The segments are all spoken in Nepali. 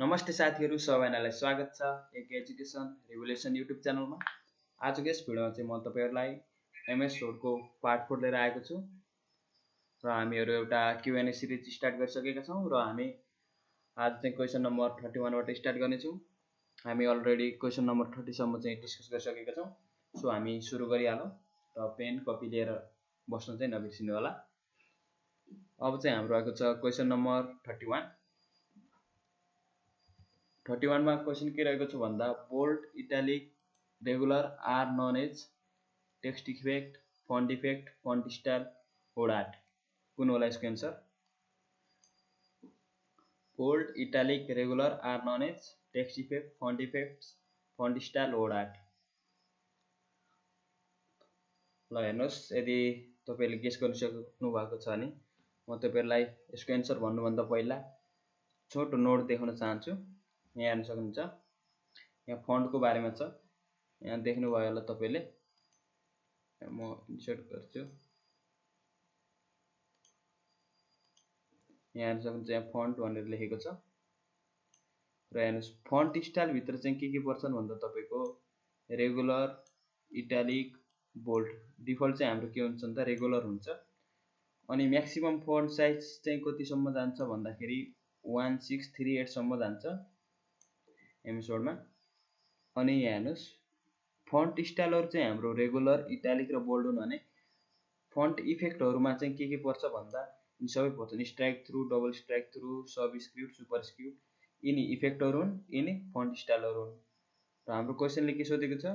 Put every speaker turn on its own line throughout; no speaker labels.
नमस्ते साथीहरू सबैजनालाई स्वागत छ एक एजुकेसन रेभोल्युसन युट्युब च्यानलमा। आजको यस भिडियोमा चाहिँ म तपाईहरुलाई एमएस वर्डको पार्ट 4 लिएर आएको छु र हामीहरू एउटा क्युएनए सिरिज स्टार्ट गरिसकेका छौं र हामी आज चाहिँ क्वेशन नम्बर 31 बाट स्टार्ट गर्ने छौं। हामी अलरेडी क्वेशन नम्बर 30 सम्म चाहिँ डिस्कस गरिसकेका छौं। सो हामी सुरु गरिहालौं र पेन कपी लिएर बस्न चाहिँ नबिर्सिनु होला। अब चाहिँ हाम्रो आएको छ क्वेशन नम्बर 31। 31 मा क्वेशन के रहेको छ भन्दा bold, italic, regular are known as text effect, font effect, font style, ओडाट। कुन होला यसको answer? Bold, italic, regular are known as text effect, font style, ओडाट। ल हेर्नुस्, यदि तपाईले गेस गर्न सक्नु भएको छ भने म तपाईहरुलाई यसको आन्सर भन्नुभन्दा पहिला छोटो नोट देखाउन चाहन्छु। यहाँ हेर्न सक्नुहुन्छ, यहाँ फन्टको बारेमा छ। यहाँ देख्नु भयो होला तपाईले, म इन्सर्ट गर्छु। यहाँ हेर्न सक्नुहुन्छ, यहाँ फन्ट भनेर लेखेको छ र हेर्नुस् फन्ट स्टाइल भित्र चाहिँ के पर्छन् भन्दा तपाईको रेगुलर, इटालिक, बोल्ड। डिफल्ट चाहिँ हाम्रो के हुन्छ भन्दा रेगुलर हुन्छ। अनि म्याक्सिमम फन्ट साइज चाहिँ कति सम्म जान्छ भन्दाखेरि 1638 सम्म जान्छ एमएस वर्डमा। अनि यहाँ हेर्नुस् फन्ट स्टाइलहरु चाहिँ हाम्रो रेगुलर, इटालिक र बोल्ड हुन् भने फन्ट इफेक्टहरुमा चाहिँ के पर्छ भन्दा यी सबै पर्छन्। Strike through, double strike through, subscript, superscript, यिनी इफेक्टहरु हुन्, यिनी फन्ट स्टाइलहरु हुन्। र हाम्रो क्वेशनले के सोधेको छ?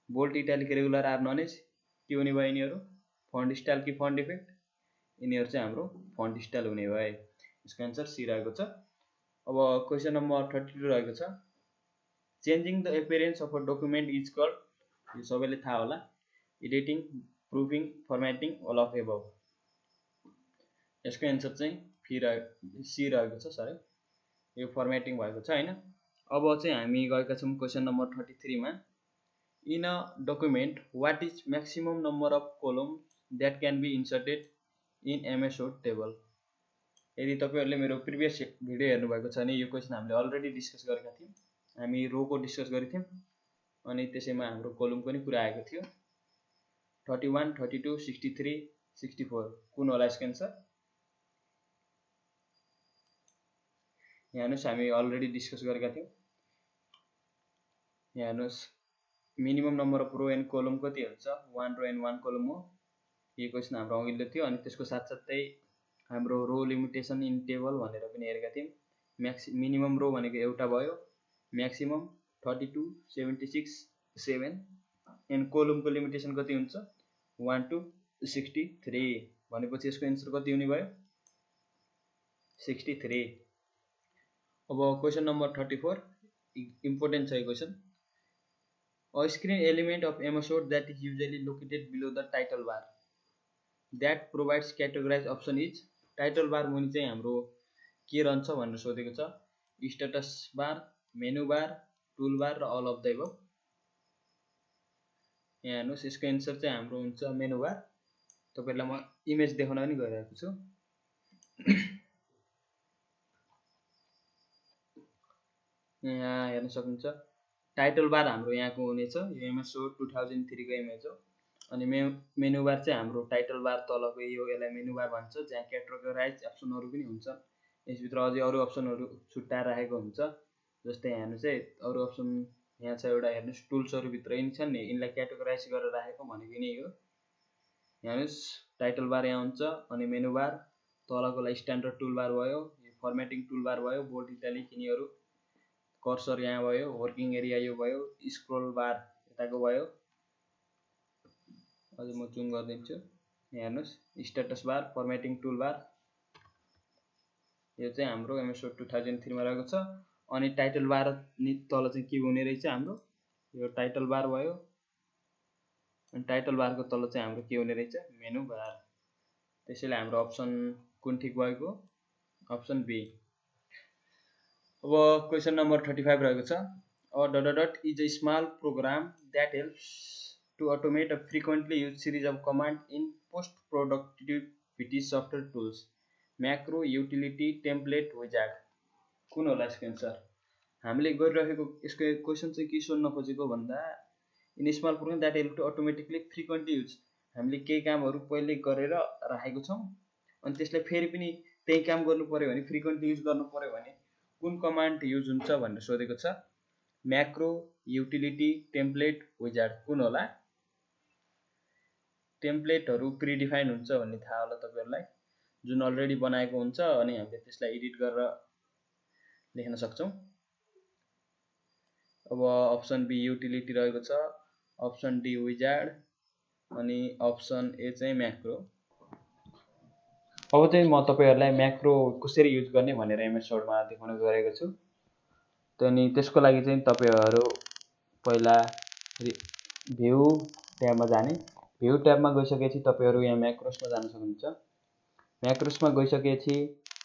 Bold, italic, regular are known as के हुने भयो यिनीहरु? फन्ट स्टाइल कि फन्ट इफेक्ट? यिनीहरु चाहिँ हाम्रो फन्ट स्टाइल हुने भए। यसको आन्सर सी रहेको छ। अब क्वेशन नम्बर 32 रहेको छ। Changing the appearance of a document is called, यो सबैले थाहा होला, editing, proofing, formatting, all of above. यसको आन्सर चाहिँ सी रहेको छ। सरी, यो फर्म्याटिङ भएको छ हैन। अब चाहिँ हामी गएका छौं क्वेशन नम्बर 33 मा। In a document what is maximum number of columns that can be inserted in MS Word table. यदि तपाईहरुले मेरो प्रिभियस भिडियो हेर्नु भएको छ भने यो क्वेशन हामीले अलरेडी डिस्कस गरेका थियौं। हामी रो को डिस्कस गरेथ्यौं अनि त्यसैमा हाम्रो कलमको पनि कुरा आएको थियो। 31, 32, 63, 64 कुन होला यसको आन्सर? यहाँ हेर्नुस्, हामी अलरेडी डिस्कस गरेका थियौं। यहाँ हेर्नुस्, minimum number of row and column कति हुन्छ? 1 रो एन्ड 1 कलम हो। यो क्वेशन हाम्रो अघिल्लो थियो। अनि त्यसको साथसाथै हाम्रो रो लिमिटेसन इन टेबल भनेर पनि हेरेका थियौं। मिनिमम रो भनेको एउटा भयो, म्याक्सिमम 32, 76, 7 एन्ड कलमको लिमिटेसन कति हुन्छ? 1 to 63। भनेपछि यसको आन्सर कति हुने भयो? 63। अब क्वेशन नम्बर 34 इम्पोर्टेन्ट छ यो question. A screen element of MS word that is usually located below the title bar that provides categorise option is. Title bar मुनि चाहिँ हाम्रो के रहन्छ भनेर सोधेको छ। स्ट्याटस बार, मेनु बार, टुल बार र अल अफ द एबभ। यहाँ हेर्नुस्, यसको आन्सर चाहिँ हाम्रो हुन्छ मेनु बार। तपाईहरुलाई म इमेज देखाउन पनि गइरहेको छु। यहाँ हेर्न सक्नुहुन्छ, टाइटल बार हाम्रो यहाँको हुनेछ। यो एमएस वर्ड 2003 को इमेज हो। अनि मेनु बार चाहिँ हाम्रो टाइटल बार तलको यो, यसलाई मेनु बार भन्छ, जहाँ क्याटेगोराइज अप्सनहरु पनि हुन्छ। यसभित्र अझै अरु अप्सनहरु छुट्टाएर राखेको हुन्छ। जस्तै यहाँ हेर्नुस् है, अरु अप्सन यहाँ छ एउटा, हेर्नुस् टुल्सहरु भित्र यिनी छन् नि, यिनलाई क्याटेगोराइज गरेर राखेको भनेको नै हो। हेर्नुस्, टाइटल बार यहाँ हुन्छ अनि मेनु बार तलकोलाई स्ट्यान्डर्ड टुल बार भयो, यो फर्म्याटिङ टुल बार भयो, बोल्ड, इटालिक यिनीहरु, कर्सर यहाँ भयो, वर्किङ एरिया यो भयो, स्क्रोल बार यताको भयो। अझै म जुम गरिदिन्छु। यहाँ हेर्नुस्, स्ट्याटस बार, फर्म्याटिङ टुल बार, यो चाहिँ हाम्रो एमएस वर्ड 2003 मा रहेको छ। अनि टाइटल बार नि तल चाहिँ के हुने रहेछ हाम्रो? यो टाइटल बार भयो अनि टाइटल बारको तल चाहिँ हाम्रो के हुने रहेछ? Menu bar. त्यसैले हाम्रो अप्सन कुन ठीक भएको? Option B. अब क्वेशन नम्बर 35 रहेको छ। A dot dot is a small program that helps to automate a frequently used series of commands in post-productivity software tools, macro, utility, template, wizard। कुन होला यसको एन्सर? हामीले गरिरहेको यसको क्वेसन चाहिँ के सोध्न खोजेको भन्दा in small program that help to automatically frequently use, हामीले केही कामहरू पहिले गरेर राखेको छौँ अनि त्यसलाई फेरि पनि त्यही काम गर्नु पर्यो भने फ्रिक्वेन्टली युज गर्नु पर्यो भने कुन कमान्ड युज हुन्छ भनेर सोधेको छ। म्याक्रो, युटिलिटी, टेम्प्लेट, विजार्ड, कुन होला? टेम्प्लेटहरू प्रिडिफाइन हुन्छ भन्ने थाहा होला तपाईँहरूलाई, जुन अलरेडी बनाएको हुन्छ अनि हामीले त्यसलाई एडिट गरेर लेख्न सक्छौँ। अब अप्सन बी युटिलिटी रहेको छ, अप्सन डी विजार्ड अनि अप्सन ए चाहिँ म्याक्रो। अब चाहिँ म तपाईँहरूलाई म्याक्रो कसरी युज गर्ने भनेर एमएस वर्डमा देखाउन गएको छु। अनि त्यसको लागि चाहिँ तपाईँहरू पहिला भ्यू ट्याबमा जाने, भ्यू ट्याबमा गइसकेपछि तपाईँहरू यहाँ म्याक्रोसमा जान सक्नुहुन्छ। म्याक्रोसमा गइसकेपछि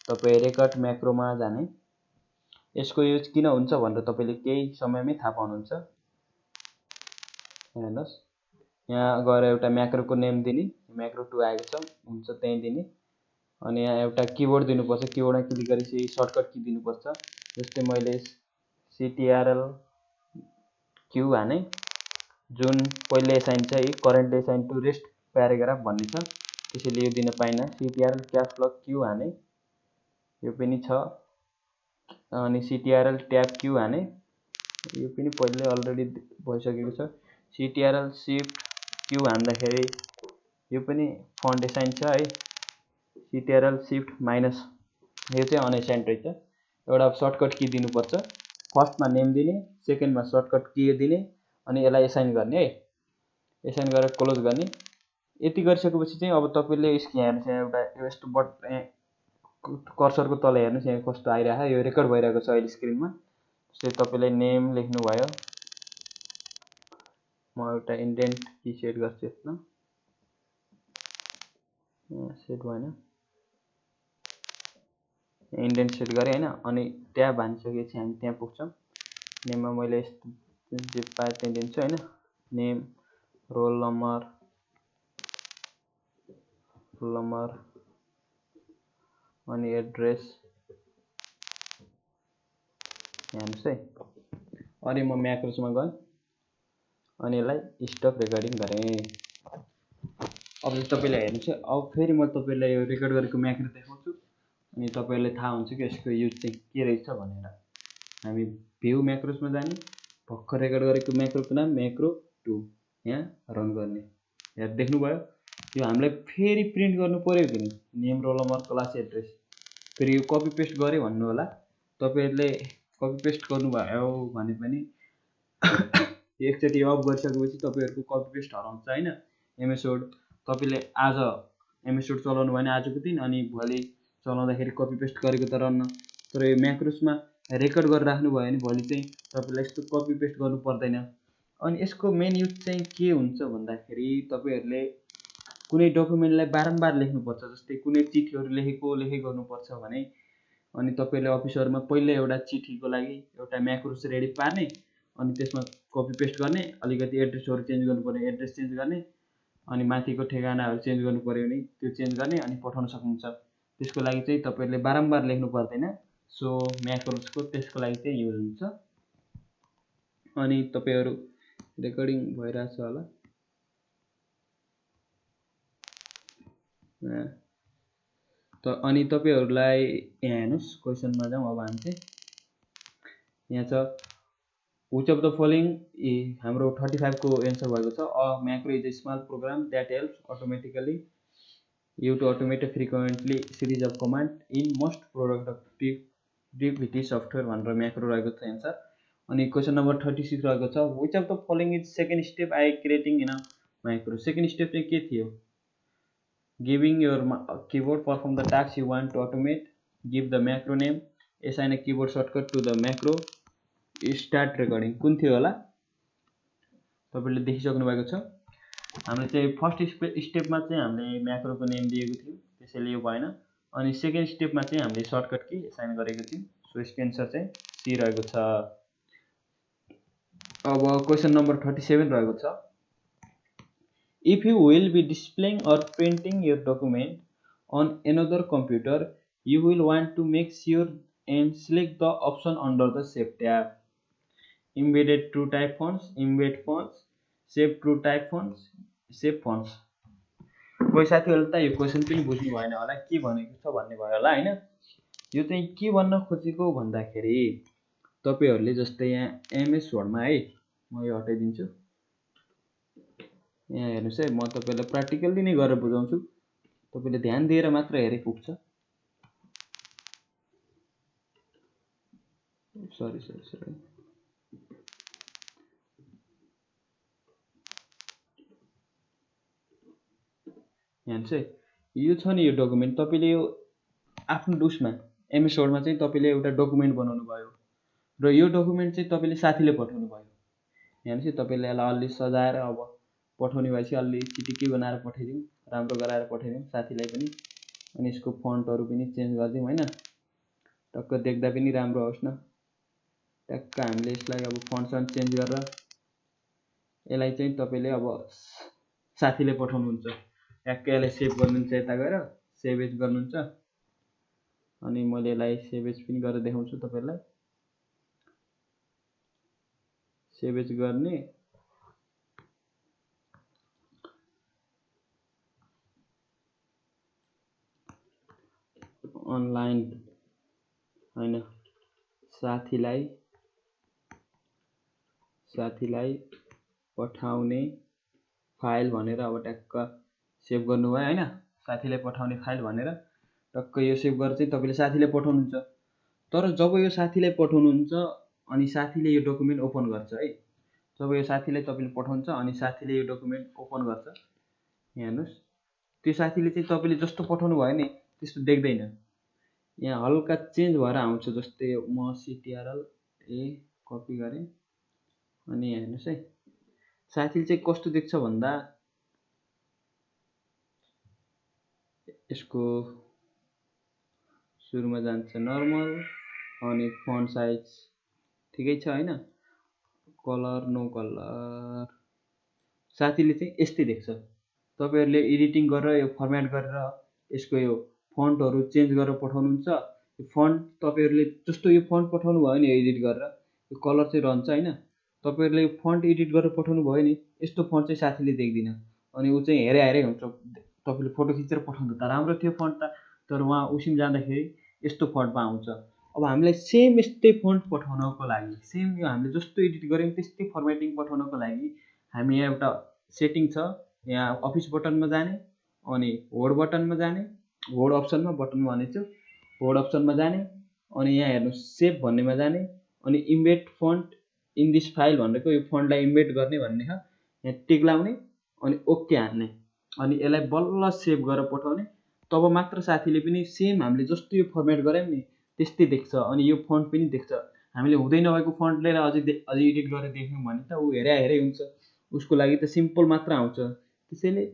तपाईँ रेकर्ड म्याक्रोमा जाने। यसको युज किन हुन्छ भनेर तपाईँले केही समयमै थाहा पाउनुहुन्छ। हेर्नुहोस्, यहाँ गएर एउटा म्याक्रोको नेम दिने, म्याक्रो 2 आएको छ हुन्छ त्यहीँ दिने, अनि यहाँ एउटा किबोर्ड दिनुपर्छ, किबोर्डमा क्लिक गरेपछि सर्टकट की दिनुपर्छ। जस्तै मैले CTRL Q हाने, जुन पहिले एसाइन छ यी currently assign to rest paragraph भन्ने छ, त्यसैले यो दिन पाइनँ। CTRL क्याप्स लक Q हाने, यो पनि छ, अनि CTRL ट्याब Q हाने, यो पनि पहिले अलरेडी भइसकेको छ। CTRL शिफ्ट Q हान्दाखेरि यो पनि फन्ट एसाइन छ है। CTRL शिफ्ट माइनस यो चाहिँ अनएसाइन्ड रहेछ। एउटा सर्टकट की दिनुपर्छ, फर्स्टमा नेम दिने, सेकेन्डमा सर्टकट की दिने अनि यसलाई एसाइन गर्ने है। एसाइन गरेर क्लोज गर्ने। यति गरिसकेपछि चाहिँ अब तपाईँले यसको हेर्नुहोस्, यहाँ एउटा यस्तो कर्सरको तल हेर्नुहोस्, यहाँ कस्तो आइरहेको छ, यो रेकर्ड भइरहेको छ अहिले स्क्रिनमा। जस्तै तपाईँले नेम लेख्नुभयो, म एउटा इन्डेन्ट की सेट गर्छु यसमा, सेट भएन, इन्डेन्ट सेट गरेँ होइन। अनि ट्याब हानिसकेपछि हामी त्यहाँ पुग्छौँ। नेममा मैले यस्तो जे पाएँ त्यही दिन्छु होइन। नेम, रोल नम्बर अनि एड्रेस हेर्नुहोस् है। अनि म म्याक्रोसमा गएँ अनि यसलाई स्टप रेकर्डिङ गरेँ। अब तपाईँले हेर्नुहोस् है, अब फेरि म तपाईँलाई यो रेकर्ड गरेको म्याक्रो देखाउँछु अनि तपाईँलाई थाहा हुन्छ कि यसको युज चाहिँ के रहेछ भनेर। हामी भ्यू म्याक्रोसमा जाने, भर्खर रेकर्ड गरेको म्याक्रोको नाम म्याक्रो 2, यहाँ रन गर्ने। यहाँ देख्नुभयो, यो हामीलाई फेरि प्रिन्ट गर्नु पर्यो कि नि, name, roll number, class, address. फेरि यो कपी पेस्ट गरेँ भन्नु होला। तपाईँहरूले कपी पेस्ट गर्नुभयो भने पनि एकचोटि अफ गरिसकेपछि तपाईँहरूको कपी पेस्ट हराउँछ होइन एमएस वर्ड। तपाईँले आज एमएस वर्ड चलाउनु भयो भने आजको दिन, अनि भोलि चलाउँदाखेरि कपी पेस्ट गरेको त रहन्न। तर यो म्याक्रोसमा रेकर्ड गरेर राख्नुभयो भने भोलि चाहिँ तपाईँलाई यस्तो कपी पेस्ट गर्नु पर्दैन। अनि यसको मेन युज चाहिँ के हुन्छ भन्दाखेरि तपाईँहरूले कुनै डकुमेन्टलाई बारम्बार लेख्नुपर्छ, जस्तै कुनै चिठीहरू लेखेकै गर्नुपर्छ भने, अनि तपाईँले अफिसहरूमा पहिल्यै एउटा चिठीको लागि एउटा म्याक्रोस रेडी पार्ने, अनि त्यसमा कपी पेस्ट गर्ने, अलिकति एड्रेसहरू चेन्ज गर्नु पर्ने एड्रेस चेन्ज गर्ने, अनि माथिको ठेगानाहरू चेन्ज गर्नु पर्यो भने त्यो चेन्ज गर्ने अनि पठाउन सक्नुहुन्छ। त्यसको लागि चाहिँ तपाईँहरूले बारम्बार लेख्नु पर्दैन। सो म्याक्रोसको त्यसको लागि चाहिँ युज हुन्छ। अनि तपाईँहरू रेकर्डिङ भइरहेछ होला, अनि तपाईँहरूलाई यहाँ हेर्नुहोस्, क्वेसनमा जाउँ। अब हामी चाहिँ यहाँ छ विच अफ द फलोइङ, हाम्रो 35 को एन्सर भएको छ। A macro is a small program that helps automatically you to automate frequently series of command in most productivity software भनेर म्याक्रो रहेको छ एन्सर। अनि क्वेसन नम्बर 36 रहेको छ, which of the following is second step I creating in a macro. Second step चाहिँ के थियो? Giving your keyboard perform the task you want to automate, give the macro name, assign a keyboard shortcut to the macro, start recording. कुन थियो होला? तपाईँले देखिसक्नु भएको छ। हामीले चाहिँ फर्स्ट स्टेपमा चाहिँ हामीले म्याक्रोको नेम दिएको थियो, त्यसैले यो भएन। अनि सेकेन्ड स्टेपमा चाहिँ हामीले सर्टकट की एसाइन गरेको थियौँ। सो यसको एन्सर चाहिँ सी रहेको छ। अब क्वेसन नम्बर 37 रहेको छ, if you will be displaying or printing your document on another computer, you will want to make sure and select the option under the Shape tab. Embedded true type fonts, embed fonts, shape true type fonts, shape fonts. कोही साथीहरूले त यो क्वेसन पनि बुझ्नु भएन होला के भनेको छ भन्ने भयो होला हैन। यो चाहिँ के भन्न खोजेको भन्दाखेरि तपाईहरुले जस्तै यहाँ एमएस वर्डमा है म यो हटाइदिन्छु। यहाँ हेर्नुस् है म तपाईलाई प्र्याक्टिकली नै गरेर बुझाउँछु। तपाईले ध्यान दिएर मात्र हेरे पुग्छ। सरी यहाँ चाहिँ यो छ नि यो डकुमेन्ट तपाईले यो आफ्नो डुसमा एमएस वर्डमा चाहिँ तपाईले एउटा डकुमेन्ट बनाउनु भयो र यो डकुमेन्ट चाहिँ तपाईले साथीले पठाउनु भयो। यहाँ चाहिँ तपाईले यसलाई अलि सजाएर अब पठाउने भएपछि अलि चिटिक्की बनाएर पठाइदिउँ, राम्रो गराएर पठाइदिउँ साथीलाई पनि। अनि यसको फन्टहरु पनि चेन्ज गर्दिउँ हैन, टक्क देख्दा पनि राम्रो होस् न। टक्क हामीले यसलाई अब फन्ट चेन्ज गरेर यसलाई चाहिँ तपाईले अब साथीले पठाउनुहुन्छ। टक्क यसलाई सेभ गर्नुहुन्छ, यता गएर सेभ एज गर्नुहुन्छ। अनि मैले यसलाई सेभ एज पनि गरेर देखाउँछु तपाईलाई। सेभ एज गर्ने अनलाइन हैन साथीलाई पठाउने फाइल भनेर अब टक्क सेभ गर्नु भयो हैन। साथीलाई पठाउने फाइल भनेर टक्क यो सेभ गरेर चाहिँ तपाईले साथीले पठाउनुहुन्छ। तर जब यो साथीलाई पठाउनुहुन्छ अनि साथीले यो डकुमेन्ट ओपन गर्छ है, जब यो साथीलाई तपाईले पठाउनुहुन्छ अनि साथीले यो डकुमेन्ट ओपन गर्छ, यहाँ हेर्नुस् त्यो साथीले चाहिँ तपाईले जस्तो पठाउनु भयो नि त्यस्तो देख्दैन। यहाँ हल्का चेन्ज भएर आउँछ। जस्तै म ctrl a कपी गरे अनि यहाँ हेर्नुस् है साथीले चाहिँ कस्तो देख्छ भन्दा यसको सुरुमा जान्छ नर्मल अनि फन्ट साइज ठिकै छ हैन, कलर नो कलर साथीले चाहिँ यस्तै देख्छ। तपाईहरुले एडिटिङ गरेर यो फर्म्याट गरेर यसको यो फन्टहरु चेन्ज गरेर पठाउनुहुन्छ। यो फन्ट तपाईहरुले जस्तो यो फन्ट पठाउनु भयो नि एडिट गरेर यो कलर चाहिँ रहन्छ हैन। तपाईहरुले यो फन्ट एडिट गरेर पठाउनु भयो नि यस्तो फन्ट चाहिँ साथीले देख्दिन। अनि उ चाहिँ हेरे हुन्छ। तपाईले फोटो खिचेर पठाउँदा त राम्रो थियो फन्ट त, तर वहाँ उसिम जाँदाखेरि यस्तो फन्टमा आउँछ। अब हामीलाई सेम यस्तै फन्ट पठाउनको लागि सेम यो हामीले जस्तो एडिट गर्यौं त्यस्तै फर्मेटिङ पठाउनको लागि हामी यहाँ एउटा सेटिङ छ। यहाँ अफिस बटनमा जाने अनि होड बटनमा जाने, होड अप्सनमा बटन भनेछु, होड अप्सनमा जाने अनि यहाँ हेर्नु सेभ भन्नेमा जाने अनि embed font in this file भनेको यो फन्टलाई इम्बेड गर्ने भन्ने छ। यहाँ टिक लाउने अनि ओके हान्ने अनि यसलाई बल्ल सेभ गरेर पठाउने। तब मात्र साथीले पनि सेम हामीले जस्तो यो फर्मेट गर्यौं नि त्यस्तै देख्छ अनि यो फन्ट पनि देख्छ। हामीले हुँदै नभएको फन्ट लिएर अझै एडिट गरेर देख्यौं भने त उ हेरे हुन्छ, उसको लागि त सिम्पल मात्र आउँछ। त्यसैले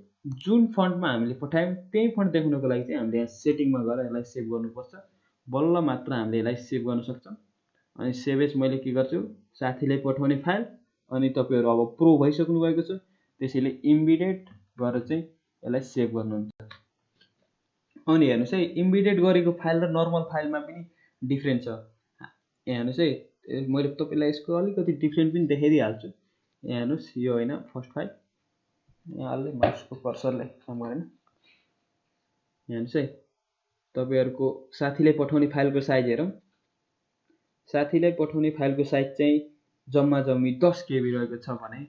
जुन फन्टमा हामीले पठायौं त्यही फन्ट देखाउनको लागि चाहिँ हामीले यहाँ सेटिङमा गएर यसलाई सेभ गर्नुपर्छ। बल्ल मात्र हामीले यसलाई सेभ गर्न सक्छौं। अनि सेभ एज मैले के गर्छु साथीले पठाउने फाइल अनि तपाईहरु अब प्रो भइसक्नु भएको छ, त्यसैले इम्बेडेड गरेर चाहिँ यसलाई सेभ गर्नुहुन्छ। अनि हेर्नुस् है इम्बेडेड गरेको फाइल र नर्मल फाइलमा पनि डिफरेन्ट छ। यहाँ हेर्नुस् है मैले तपाईलाई यसको अलिकति डिफरेन्ट पनि देखाइदिइहाल्छु। यहाँ हेर्नुस् यो हैन फर्स्ट फाइल, यहाँ अलि माउसको कर्सरले काम गरेन। यहाँ हेर्नुस् है तपाईहरुको साथीले पठाउने फाइलको साइज हेरौं। साथीलाई पठाउने फाइलको साइज चाहिँ जम्मा जम्मी 10 KB रहेको छ भने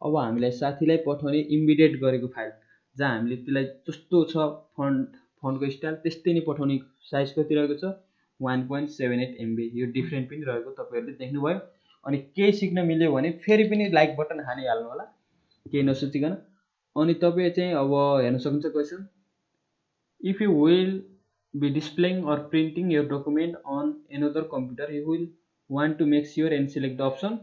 अब हामीलाई साथीलाई पठाउने इम्बेडेड गरेको फाइल जहाँ हामीले त्यसलाई जस्तो छ फन्टको स्टाइल त्यस्तै नै पठाउने साइज कति रहेको छ 1.78 MB। यो डिफरेन्ट पनि रहेको तपाईहरुले देख्नुभयो। अनि केही सिक्न मिल्यो भने फेरि पनि लाइक बटन हानिहाल्नु होला केही नसोचिकन। अनि तपाई चाहिँ अब हेर्न सक्नुहुन्छ question, if you will be displaying or printing your document on another computer you will want to make sure and select the option ...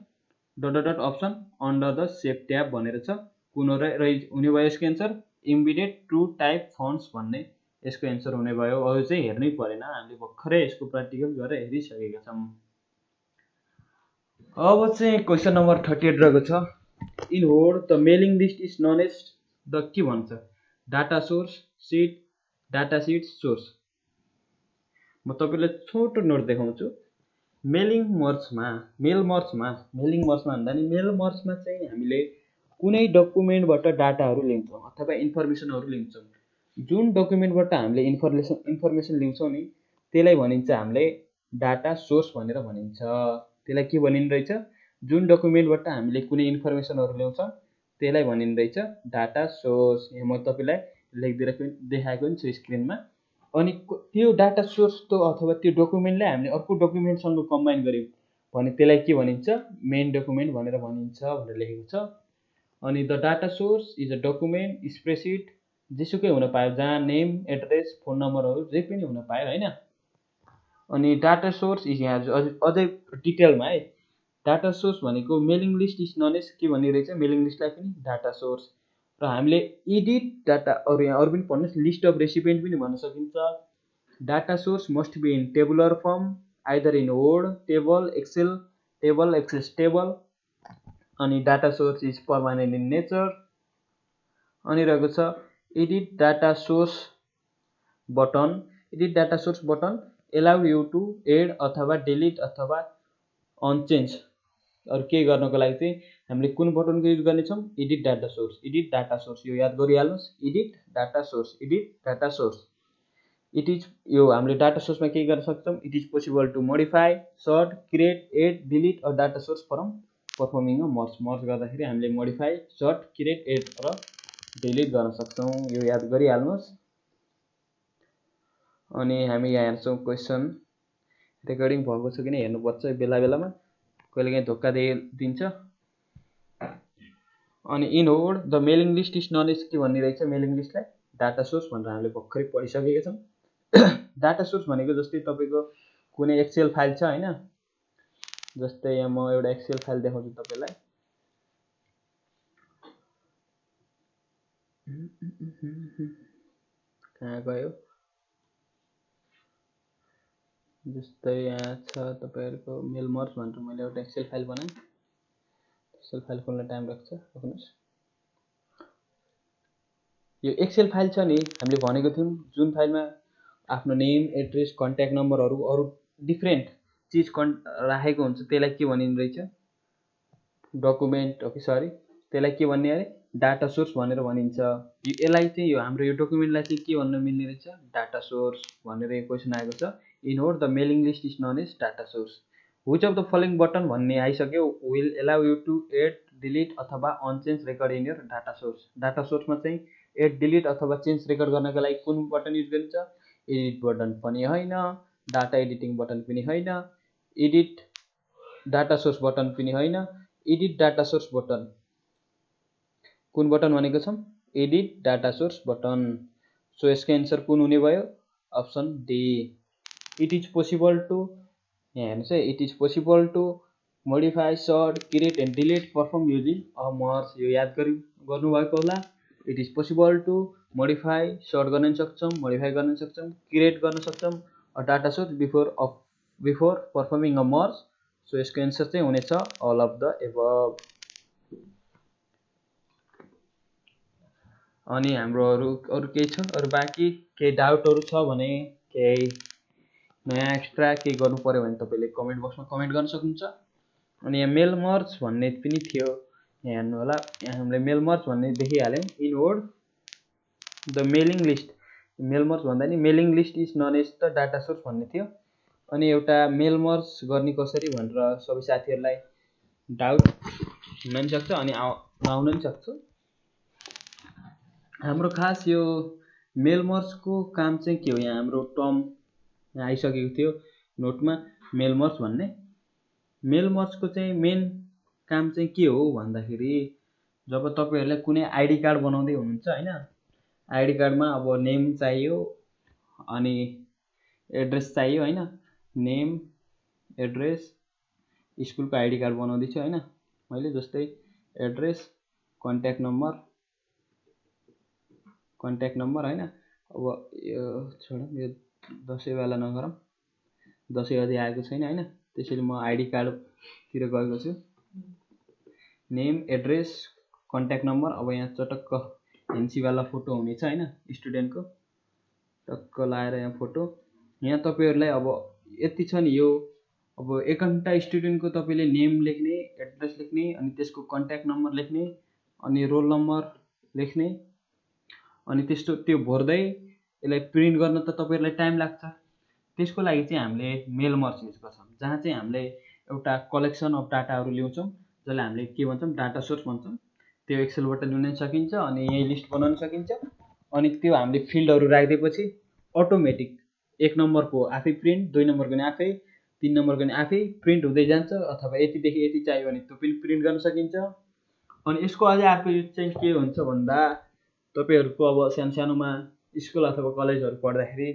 option under the shape tab भनेर छ। कुन हुने भयो यसको एन्सर इम्बेडेड ट्रू टाइप फन्ट्स भन्ने यसको एन्सर हुने भयो। अझै चाहिँ हेर्नै परेन, हामीले भर्खरै यसको प्र्याक्टिकल गरेर हेरिसकेका छौं। अब चाहिँ क्वेशन नम्बर 38 रहेको छ। In Word the mailing list is known as the के भन्छ data source, data sheet source. म तपाईलाई छोटो नोट देखाउँछु। मेल मर्जमा भन्दा नि मेल मर्जमा चाहिँ हामीले कुनै डकुमेन्टबाट डाटाहरू लिन्छौँ अथवा इन्फर्मेसनहरू लिन्छौँ। जुन डकुमेन्टबाट हामीले इन्फर्मेसन लिन्छौँ नि त्यसलाई भनिन्छ हामीले डाटा सोर्स भनेर भनिन्छ। त्यसलाई के भनिन्छ रहेछ? जुन डकुमेन्टबाट हामीले कुनै इन्फर्मेसनहरू ल्याउँछौँ त्यसलाई भनिन्छ रहेछ डाटा सोर्स। यहाँ म तपाईलाई लेखिदिएर देखाएको नि छु स्क्रिनमा। अनि त्यो डाटा सोर्स अथवा त्यो डकुमेन्टलाई हामीले अर्को डकुमेन्टसँग कम्बाइन गर्यौँ भने त्यसलाई के भनिन्छ? मेन डकुमेन्ट भनेर भनिन्छ भनेर लेखेको छ। अनि the data source is a document, spreadsheet जेसुकै हुन पायो, जहाँ नेम, एड्रेस, फोन नम्बरहरू जे पनि हुन पायो हैन। अनि डाटा सोर्स इज यहाँ अझै डिटेलमा है, डाटा सोर्स भनेको mailing list is known as के भनिरहेछ? मेलिङ लिस्टलाई पनि डाटा सोर्स। र हामीले एडिट डाटा अरू पनि पढ्नुहोस्, लिस्ट अफ रेसिपिएन्ट पनि भन्न सकिन्छ। Data source must be in tabular form, either in Word, table, Access table. अनि data source is permanent in nature. अनि रहेको छ edit data source button allow you to add अथवा डिलिट अथवा अनचेन्ज। अरू के गर्नको लागि चाहिँ हामीले कुन बटनको युज गर्नेछौँ? Edit data source. यो याद गरिहाल्नुहोस्, edit data source. It is यो हामीले डाटा सोर्समा के गर्न सक्छौँ? It is possible to modify, sort, create, add, delete a data source from performing a merge गर्दाखेरि हामीले मोडिफाई, सर्ट, क्रिएट, एड र डिलिट गर्न सक्छौँ। यो याद गरिहाल्नुहोस्। अनि हामी यहाँ हेर्छौँ क्वेसन रेकर्डिङ भएको छ कि नै हेर्नुपर्छ बेला बेलामा, कहिलेकाहीँ धोका दिन्छ। अनि in word the mailing list is known as के भनिरहेछ? मेलिङ लिस्टलाई डाटा सोर्स भनेर हामीले भर्खरै पढिसकेका छौँ। डाटा सोर्स भनेको जस्तै तपाईँको कुनै एक्सेल फाइल छ हैन, जस्तै यहाँ म एउटा एक्सेल फाइल देखाउँछु तपाईलाई। कहाँ गयो? जस्तै यहाँ छ तपाईहरुको मेल मर्ज भनेर मैले एउटा एक्सेल फाइल बनाएँ। एक्सेल फाइल खोल्न टाइम लाग्छ, हेर्नुस्। यो एक्सेल फाइल छ नि, हामीले भनेको थियौं जुन फाइलमा आफ्नो नेम, एड्रेस, कन्ट्याक्ट नम्बरहरू अरू डिफरेन्ट चीज राखेको हुन्छ त्यसलाई के भनिन्छ रहेछ? डकुमेन्ट हो कि सरी, त्यसलाई के भन्ने अरे? डाटा सोर्स भनेर भनिन्छ। यसलाई चाहिँ यो हाम्रो यो डकुमेन्टलाई चाहिँ के भन्न मिल्ने रहेछ? डाटा सोर्स भनेर यो क्वेसन आएको छ। In word the mailing list is known as data source. Which of the following button भन्ने आइसक्यो will allow you to add, delete अथवा unchange record in your data source. Data सोर्समा चाहिँ एड, डिलिट अथवा चेन्ज रेकर्ड गर्नका लागि कुन बटन युज गरिन्छ? एडिट बटन पनि होइन, डाटा एडिटिङ बटन पनि होइन, एडिट डाटा सोर्स बटन पनि होइन, एडिट डाटा सोर्स बटन। कुन बटन भनेको छौं? Edit data source button. So यसको एन्सर कुन हुने भयो? Option D. It is possible to, यहाँ हेर्नुस् है, it is possible to modify, sort, create and delete perform using a merge. यो याद गर्नुभएको होला। It is possible to modify, sort गर्न सक्छौँ, मोडिफाई गर्न सक्छौँ, क्रिएट गर्न सक्छौँ a data source before performing a merge. So यसको एन्सर चाहिँ हुनेछ अल अफ द एबभ। अनि हाम्रो अरू केही छ? अरू बाँकी केही डाउटहरू छ भने, केही नयाँ एक्स्ट्रा केही गर्नु पर्यो भने तपाईँले कमेन्ट बक्समा कमेन्ट गर्न सक्नुहुन्छ। अनि यहाँ मेल मर्ज भन्ने पनि थियो, यहाँ हेर्नु होला। यहाँ हामीले मेल मर्ज भन्ने देखिहाल्यौँ। In word the mailing list, mail merge भन्दा नि mailing list is known as the data source भन्ने थियो। अनि एउटा मेल मर्ज गर्ने कसरी भनेर सबै साथीहरूलाई डाउट हुन पनि सक्छ अनि नआउन पनि सक्छ। हाम्रो खास यो मेल मर्जको काम चाहिँ के हो? यहाँ हाम्रो टर्म यहाँ आइसकेको थियो नोटमा, मेल मर्ज भन्ने। मेल मर्जको चाहिँ मेन काम चाहिँ के हो भन्दाखेरि, जब तपाईहरुलाई कुनै आइडी कार्ड बनाउँदै हुनुहुन्छ हैन, आइडी कार्डमा अब नेम चाहियो अनि एड्रेस चाहियो हैन, नेम, एड्रेस, स्कुलको आइडी कार्ड बनाउँदै छु हैन मैले, जस्तै एड्रेस, कन्ट्याक्ट नम्बर हैन। अब यो छोडौँ, यो दसैँवाला नगरौँ, दसैँ अझै आएको छैन हैन, त्यसैले म आइडी कार्डतिर गएको छु। Name, address, contact number. अब यहाँ चटक्क एनसीवाला फोटो हुनेछ हैन, स्टुडेन्टको टक्क लाएर यहाँ फोटो, यहाँ तपाईहरुलाई अब यति छ नि, यो अब एक घण्टा स्टुडेन्टको तपाईले नेम लेख्ने, एड्रेस लेख्ने, अनि त्यसको कन्ट्याक्ट नम्बर लेख्ने, अनि रोल नम्बर लेख्ने, अनि त्यस्तो त्यो भर्दै यसलाई प्रिन्ट गर्न त तपाईहरुलाई टाइम लाग्छ। त्यसको लागि चाहिँ हामीले मेल मर्ज युज गर्छौँ, जहाँ चाहिँ हामीले एउटा कलेक्सन अफ डाटाहरू ल्याउँछौँ, जसलाई हामीले के भन्छौँ, डाटा सोर्स भन्छौँ। त्यो एक्सेलबाट ल्याउन सकिन्छ, अनि यही लिस्ट बनाउन सकिन्छ। अनि त्यो हामीले फिल्डहरू राखिदिएपछि अटोमेटिक 1 नम्बरको आफै प्रिन्ट, 2 नम्बरको नि आफै, 3 नम्बरको नि आफै प्रिन्ट हुँदै जान्छ, अथवा यतिदेखि यति चाहियो भने त्यो पनि प्रिन्ट गर्न सकिन्छ। अनि यसको अझै अर्को युज चाहिँ के हुन्छ भन्दा, तपाईहरुको अब सानोमा स्कुल अथवा कलेजहरू पढ्दाखेरि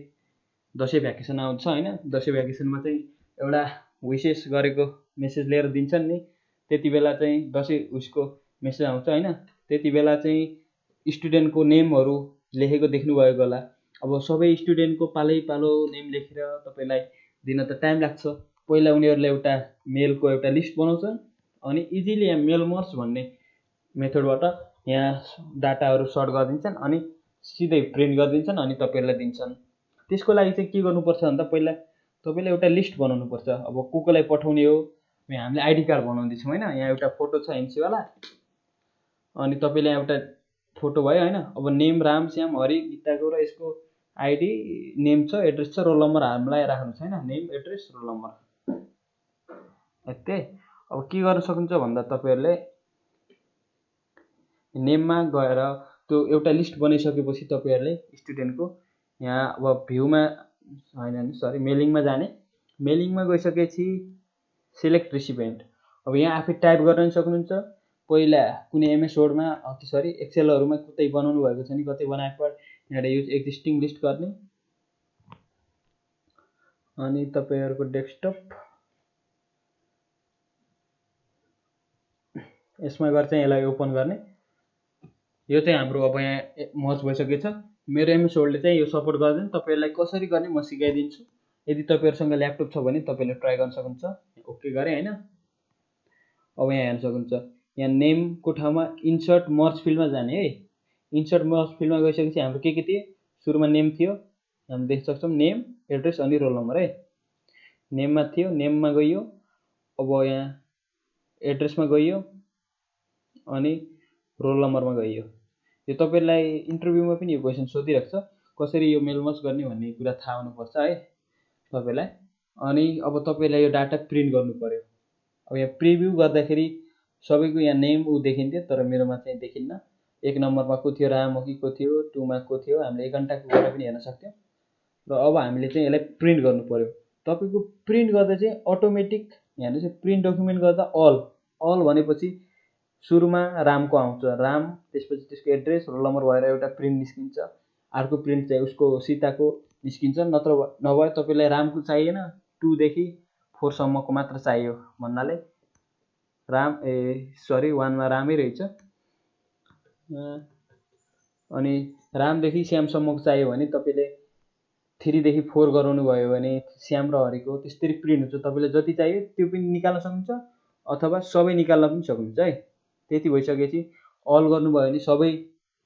दसैँ भ्याकेसन आउँछ हैन, दसैँ भ्याकेसनमा चाहिँ एउटा विशेष गरेको मेसेज लिएर दिन्छन् नि, त्यति बेला चाहिँ दसैँ उसको मेसेज आउँछ हैन, त्यति बेला चाहिँ स्टुडेन्टको नेमहरू लेखेको देख्नुभएको होला। अब सबै स्टुडेन्टको पालो नेम लेखेर तपाईलाई दिन त टाइम लाग्छ। पहिला उनीहरुले एउटा मेलको एउटा लिस्ट बनाउँछन्, अनि इजिली यहाँ मेल मर्ज भन्ने मेथडबाट यहाँ डाटाहरू सर्ट गरिदिन्छन्, अनि सिधै प्रिन्ट गरिदिन्छन्, अनि तपाईहरुलाई दिन्छन्। त्यसको लागि चाहिँ के गर्नुपर्छ भन्दा, पहिला तपाईले एउटा लिस्ट बनाउनु पर्छ। अब कोलाई पठाउने हो, हामीले आइडी कार्ड बनाउँदै छौँ हैन, यहाँ एउटा फोटो छ एनसी वाला, अनि तपाईले एउटा फोटो भयो हैन। अब नेम राम श्याम हरि गीताको र यसको आइडी नेम छ, एड्रेस छ, रोल नम्बर हामीलाई राख्नु छैन, नेम एड्रेस रोल नम्बर यतै। अब के गर्न सक्नुहुन्छ भन्दा, तपाईहरुले नेममा गएर त्यो एउटा लिस्ट बनाइसकेपछि तपाईहरुले स्टुडेन्टको यहाँ अब भ्यूमा हैन सरी मेलिङमा जाने, मेलिङमा गइसकेपछि सिलेक्ट रिसिपिएन्ट। अब यहाँ आफै टाइप गर्न सक्नुहुन्छ। पहिला कुनै एमएस वर्डमा सरी एक्सेलहरुमा कतै बनाउनु भएको छ नि, कतै बनाएको यहाँ युज एक्जिस्टिङ लिस्ट गर्ने, अनि तपाईहरुको डेस्कटप यसमा गएर चाहिँ यसलाई ओपन गर्ने। यो चाहिँ हाम्रो अब यहाँ मर्ज भइसकेको छ। मेरो एमएस वर्डले चाहिँ यो सपोर्ट गर्दैन, तपाईहरुलाई कसरी गर्ने म सिकाइदिन्छु। यदि तपाईहरुसँग ल्यापटप छ भने तपाईले ट्राई गर्न सक्नुहुन्छ। ओके गरे हैन। अब यहाँ हेर्न सक्नुहुन्छ, यहाँ नेमको ठाउँमा इन्सर्ट मर्ज फिल्डमा जाने है। इन्सर्ट मर्ज फिल्डमा गइसकेपछि हाम्रो के थियो, सुरुमा नेम थियो, हामी देख्न सक्छौं नेम एड्रेस अनि रोल नम्बर है। नेममा थियो, नेममा गइयो। अब यहाँ एड्रेसमा गइयो, अनि रोल नम्बरमा गइयो। यो तपाईलाई इन्टरभ्यूमा पनि यो क्वेशन सोधिरहेको छ, कसरी यो मेल मर्ज गर्ने भन्ने कुरा थाहा हुनुपर्छ है तपाईलाई। अनि अब तपाईलाई यो डाटा प्रिन्ट गर्नु पर्यो। अब यहाँ प्रिभ्यू गर्दाखेरि सबैको यहाँ नेम देखिन्थ्यो, तर मेरोमा चाहिँ देखिन्न। 1 नम्बरमा को थियो, राम हो कि को थियो, 2 मा को थियो, हामीले 1 घण्टाको गरेर पनि हेर्न सक्थ्यौं। र अब हामीले चाहिँ यसलाई प्रिन्ट गर्नु पर्यो। तपाईको प्रिन्ट गर्दा चाहिँ अटोमेटिक यहाँ चाहिँ प्रिन्ट डकुमेन्ट गर्दा अल भनेपछि सुरुमा रामको आउँछ, राम, त्यसपछि त्यसको एड्रेस रोल नम्बर भएर एउटा प्रिन्ट निस्किन्छ। अर्को प्रिन्ट चाहिँ उसको सीताको निस्किन्छ। नत्र नभए तपाईलाई रामको चाहिएन, 2 देखि 4 सम्मको मात्र चाहियो भन्नाले राम 1 मा रामै रहेछ। अनि रामदेखि श्यामसम्मको चाहियो भने तपाईले 3 देखि 4 गराउनु भयो भने श्याम र हरिको त्यसरी प्रिन्ट हुन्छ। तपाईले जति चाहियो त्यो पनि निकाल्न सक्नुहुन्छ, अथवा सबै निकाल्न पनि सक्नुहुन्छ है। त्यति भइसकेपछि अल गर्नुभयो भने सबै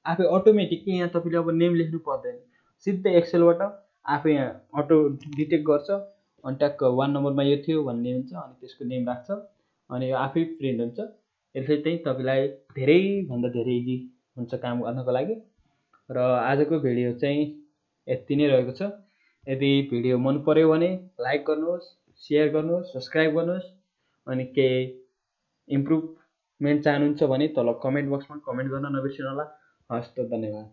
आफै अटोमेटिक यहाँ तपाईले अब नेम लेख्नु पर्दैन, सिधै एक्सेलबाट आफै यहाँ अटो डिटेक्ट गर्छ। अनि ट्याक्क 1 नम्बरमा यो थियो भन्ने हुन्छ, अनि त्यसको नेम राख्छ, अनि यो आफै प्रिन्ट हुन्छ। यसले चाहिँ तपाईलाई धेरै भन्दा धेरै इजी हुन्छ काम गर्नको लागि। र आजको भिडियो चाहिँ यति नै रहेको छ। यदि भिडियो मन पर्यो भने लाइक गर्नुहोस्, शेयर गर्नुहोस्, सब्स्क्राइब गर्नुहोस्, अनि केही इम्प्रुभमेन्ट चाहनुहुन्छ भने तल कमेन्ट बक्समा कमेन्ट गर्न नबिर्सनु होला। हस्त धन्यवाद।